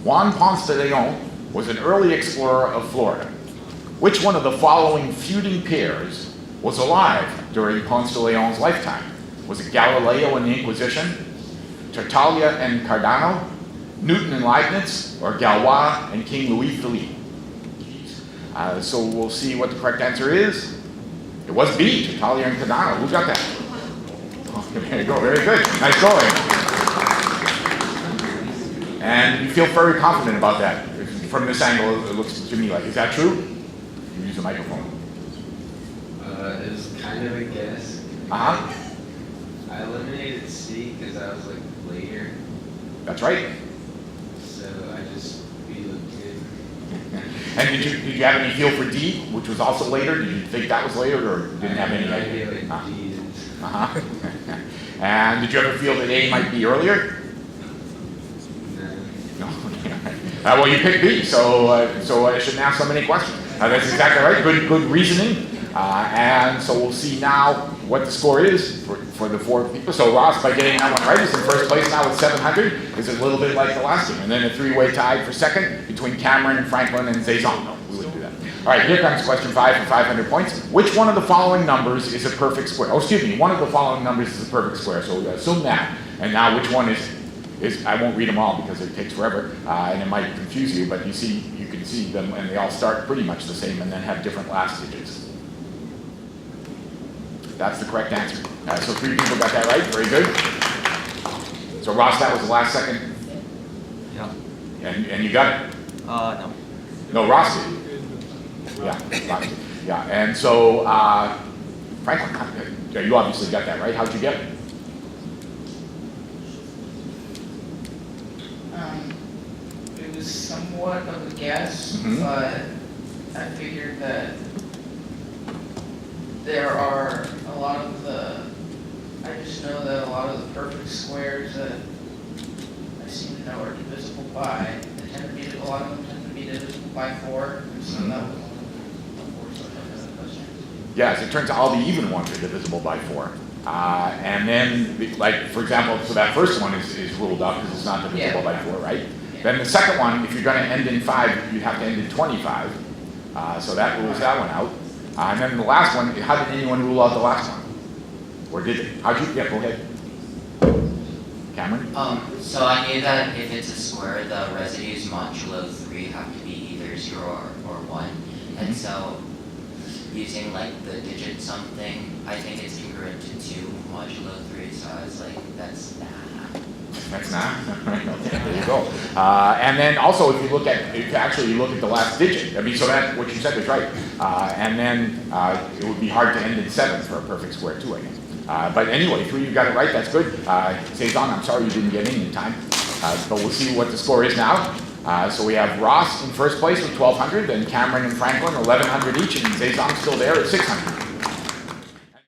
Juan Ponce de Leon was an early explorer of Florida. Which one of the following feuding pairs was alive during Ponce de Leon's lifetime? Was it Galileo and the Inquisition, Tartaglia and Cardano, Newton and Leibniz, or Galois and King Louis Philippe? So we'll see what the correct answer is. It was B, Tartaglia and Cardano. Who got that? Oh, there you go, very good. Nice going. And you feel very confident about that. From this angle, it looks to me like, is that true? You use a microphone. It was kind of a guess. Uh-huh. I eliminated C because I was like later. That's right. So I just B looked good. And did you have any feel for D, which was also later? Did you think that was later, or didn't have any idea? What D is. Uh-huh. And did you ever feel that A might be earlier? No. Well, you picked B, so I shouldn't ask so many questions. That's exactly right. Good reasoning. And so we'll see now what the score is for the four people. So Ross, by getting that one right, is in first place now with 700. Is a little bit like the last game. And then a three-way tie for second between Cameron, Franklin, and Zazon. No, we wouldn't do that. All right, here comes question 5 for 500 points. Which one of the following numbers is a perfect square? Oh, excuse me, one of the following numbers is a perfect square. So we assume that. And now which one is I won't read them all because it takes forever, and it might confuse you, but you can see them, and they all start pretty much the same and then have different last digits. That's the correct answer. So 3 people got that right. Very good. So Ross, that was the last second. Yeah. And you got it? No. No, Ross did. Yeah, Ross did. Yeah. And so Franklin, you obviously got that right. How'd you get it? It was somewhat of a guess, Mm-hmm. but I figured that there are a lot of I just know that a lot of the perfect squares that I seem to know are divisible by, a lot of them tend to be divisible by 4, and so that was one of the questions. Yes, it turns out all the even ones are divisible by 4. And then, like, for example, so that first one is ruled out because it's not divisible by 4, right? Yeah. Then the second one, if you're going to end in 5, you'd have to end in 25. So that rules that one out. And then the last one, how did anyone rule out the last one? Or did it? How'd you, yeah, go ahead. Cameron? So I knew that if it's a square, the residues modulo 3 have to be either 0 or 1. And so using like the digit something, I think it's congruent to 2 modulo 3. So I was like, that's nah. That's not. Okay, there you go. And then also, if you look at the last digit. I mean, so that what you said was right. And then it would be hard to end in 7 for a perfect square too, I guess. But anyway, 3 you got it right. That's good. Zazon, I'm sorry you didn't get in time. But we'll see what the score is now. So we have Ross in first place with 1,200, then Cameron and Franklin 1,100 each, and Zazon still there at 600.